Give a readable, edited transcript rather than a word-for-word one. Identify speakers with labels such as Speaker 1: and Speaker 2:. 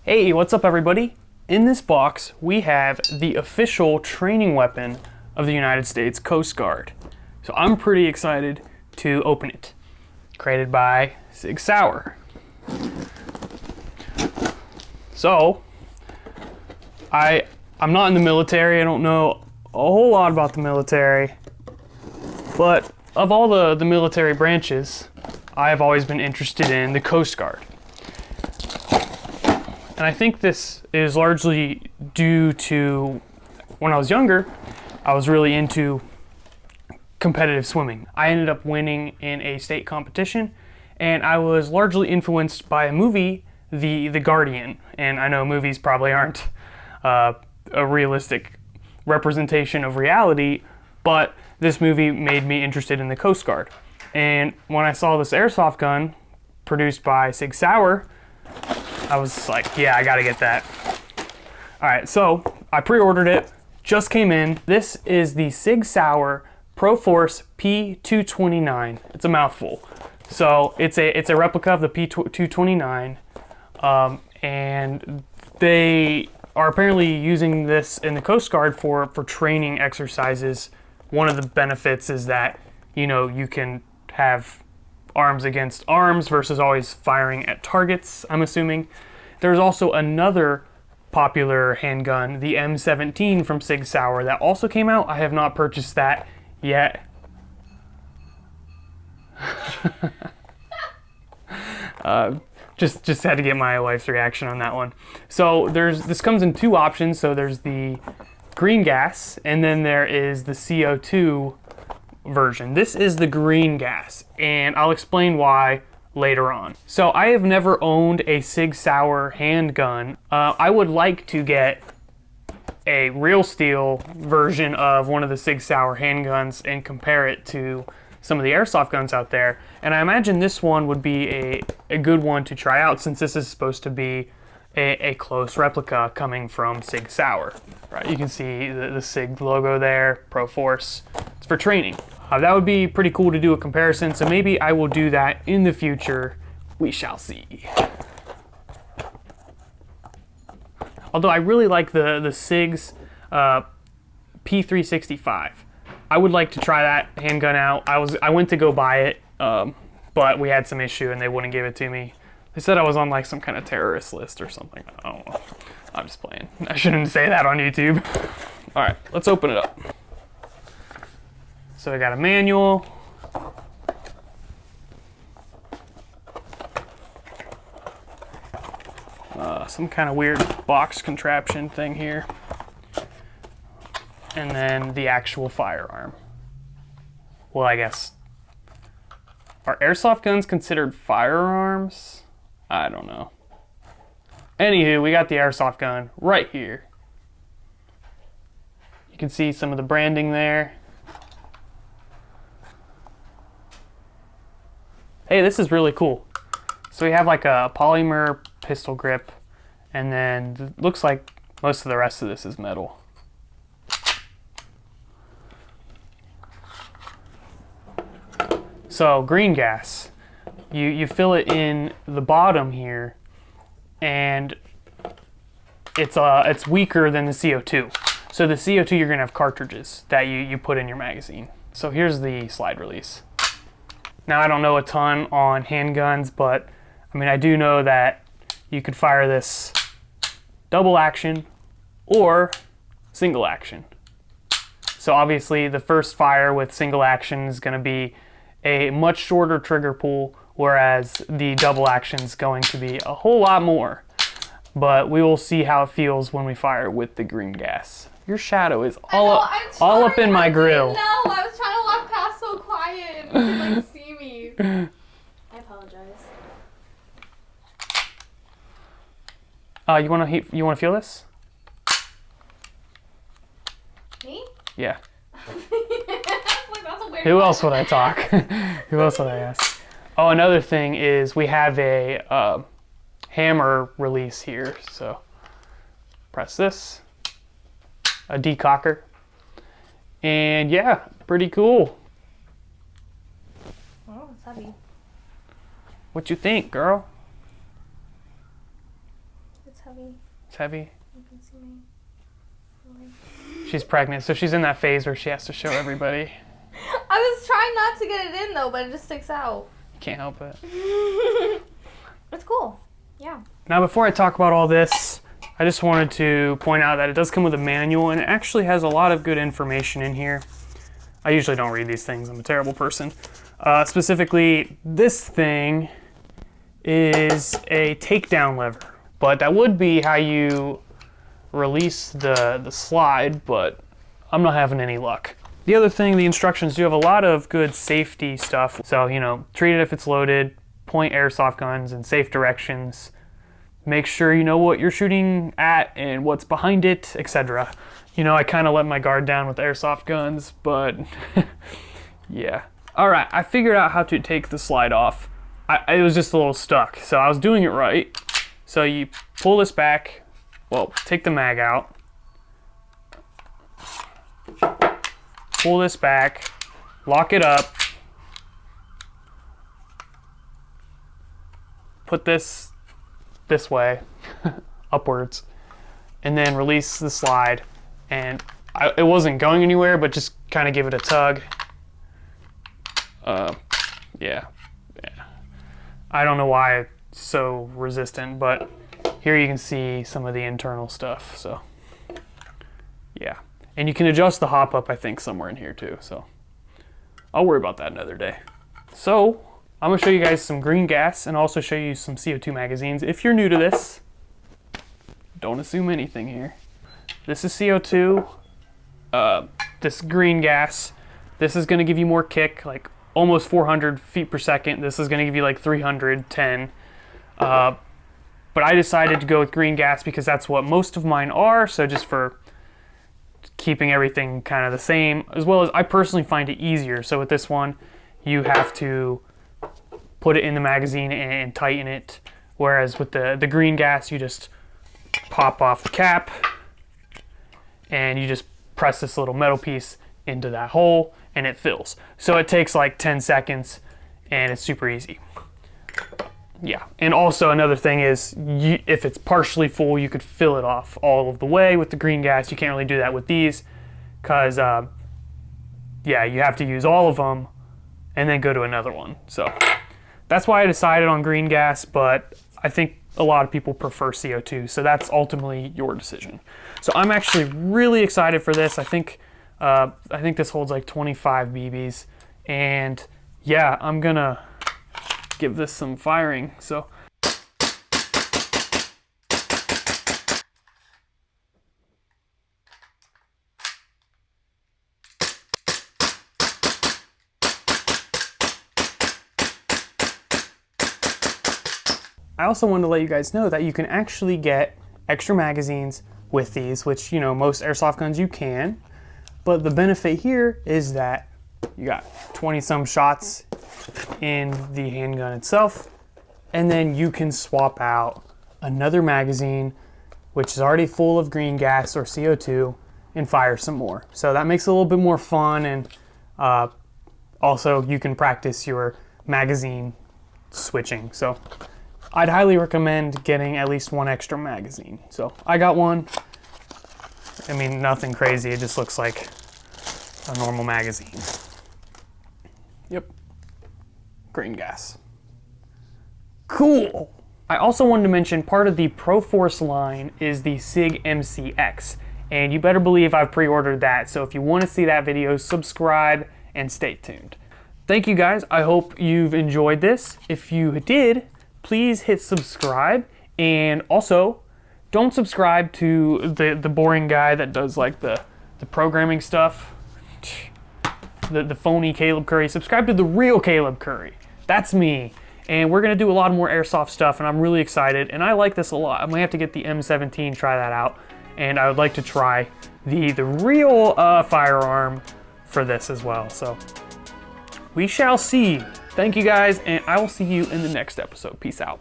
Speaker 1: Hey, what's up everybody? In this box, we have the official training weapon of the United States Coast Guard. So I'm pretty excited to open it. Created by SIG Sauer. So, I'm not in the military, I don't know a whole lot about the military, but of all the military branches, I have always been interested in the Coast Guard. And I think this is largely due to when I was younger, I was really into competitive swimming. I ended up winning in a state competition, and I was largely influenced by a movie, The Guardian. And I know movies probably aren't a realistic representation of reality, but this movie made me interested in the Coast Guard. And when I saw this airsoft gun produced by SIG Sauer, I was like, yeah, I gotta get that. All right, so I pre-ordered it, just came in. This is the SIG Sauer ProForce P229. It's a mouthful. So it's a replica of the P229, and they are apparently using this in the Coast Guard for training exercises. One of the benefits is that, you know, you can have arms against arms versus always firing at targets, I'm assuming. There's also another popular handgun, the M17 from SIG Sauer, that also came out. I have not purchased that yet. Just had to get my wife's reaction on that one. So this comes in two options. So there's the green gas, and then there is the CO2 version. This is the green gas, and I'll explain why later on. So I have never owned a SIG Sauer handgun. I would like to get a real steel version of one of the SIG Sauer handguns and compare it to some of the airsoft guns out there. And I imagine this one would be a good one to try out, since this is supposed to be a close replica coming from SIG Sauer. Right, you can see the SIG logo there, ProForce. It's for training. That would be pretty cool to do a comparison, so maybe I will do that in the future. We shall see. Although I really like the SIG's P365. I would like to try that handgun out. I went to go buy it, but we had some issue and they wouldn't give it to me. They said I was on like some kind of terrorist list or something. I don't know. I'm just playing. I shouldn't say that on YouTube. All right, let's open it up. So I got a manual. Some kind of weird box contraption thing here. And then the actual firearm. Well, I guess, are airsoft guns considered firearms? I don't know. Anywho, we got the airsoft gun right here. You can see some of the branding there. Hey, this is really cool. So we have like a polymer pistol grip, and then it looks like most of the rest of this is metal. So green gas, you fill it in the bottom here, and it's weaker than the CO2. So the CO2, you're gonna have cartridges that you put in your magazine. So here's the slide release. Now I don't know a ton on handguns, but I mean I do know that you could fire this double action or single action. So obviously the first fire with single action is gonna be a much shorter trigger pull, whereas the double action is going to be a whole lot more. But we will see how it feels when we fire with the green gas. Your shadow is all up in my grill.
Speaker 2: No, I was trying to walk past so quiet and you could like see me. I apologize.
Speaker 1: You wanna feel this?
Speaker 2: Me?
Speaker 1: Yeah.
Speaker 2: Like, that's a weird
Speaker 1: Who else would I talk? Who else would I ask? Oh, another thing is we have a hammer release here. So press this, a decocker, and yeah, pretty cool.
Speaker 2: Oh, it's heavy.
Speaker 1: What you think, girl?
Speaker 2: It's heavy.
Speaker 1: It's heavy.
Speaker 2: You can see me.
Speaker 1: She's pregnant, so she's in that phase where she has to show everybody.
Speaker 2: I was trying not to get it in though, but it just sticks out.
Speaker 1: You can't help it.
Speaker 2: It's cool. Yeah.
Speaker 1: Now, before I talk about all this, I just wanted to point out that it does come with a manual, and it actually has a lot of good information in here. I usually don't read these things. I'm a terrible person. Specifically, this thing is a takedown lever, but that would be how you release the slide, but I'm not having any luck. The other thing, the instructions do have a lot of good safety stuff. So, you know, treat it if it's loaded, point airsoft guns in safe directions, make sure you know what you're shooting at and what's behind it, etc. You know, I kind of let my guard down with airsoft guns, but yeah. All right, I figured out how to take the slide off. It was just a little stuck, so I was doing it right. So you pull this back, well, take the mag out, pull this back, lock it up, put this way, upwards, and then release the slide. And it wasn't going anywhere, but just kind of give it a tug. Yeah. I don't know why it's so resistant, but here you can see some of the internal stuff, so yeah. And you can adjust the hop up, I think, somewhere in here too, so I'll worry about that another day. So I'm gonna show you guys some green gas and also show you some CO2 magazines. If you're new to this, don't assume anything here. This is CO2, this green gas. This is gonna give you more kick, like almost 400 feet per second. This is gonna give you like 310. But I decided to go with green gas because that's what most of mine are, so just for keeping everything kind of the same, as well as I personally find it easier. So with this one, you have to put it in the magazine and tighten it, whereas with the green gas, you just pop off the cap and you just press this little metal piece into that hole and it fills. So it takes like 10 seconds and it's super easy. Yeah, and also another thing is, if it's partially full, you could fill it off all of the way with the green gas. You can't really do that with these because, yeah, you have to use all of them and then go to another one. So that's why I decided on green gas, but I think a lot of people prefer CO2, so that's ultimately your decision. So I'm actually really excited for this. I think this holds like 25 BBs, and yeah, I'm gonna give this some firing. So I also wanted to let you guys know that you can actually get extra magazines with these, which, you know, most airsoft guns you can, but the benefit here is that you got 20 some shots in the handgun itself, and then you can swap out another magazine which is already full of green gas or CO2 and fire some more. So that makes it a little bit more fun, and also you can practice your magazine switching. So I'd highly recommend getting at least one extra magazine. So I got one. I mean, nothing crazy, it just looks like a normal magazine. Yep. Green gas. Cool. I also wanted to mention part of the ProForce line is the SIG MCX, and you better believe I've pre-ordered that. So if you want to see that video, subscribe and stay tuned. Thank you guys. I hope you've enjoyed this. If you did, please hit subscribe, and also don't subscribe to the boring guy that does like the programming stuff. The phony Caleb Curry. Subscribe to the real Caleb Curry. That's me. And we're gonna do a lot more airsoft stuff, and I'm really excited, and I like this a lot. I might have to get the M17, try that out, and I would like to try the real firearm for this as well. So we shall see. Thank you guys, and I will see you in the next episode. Peace out.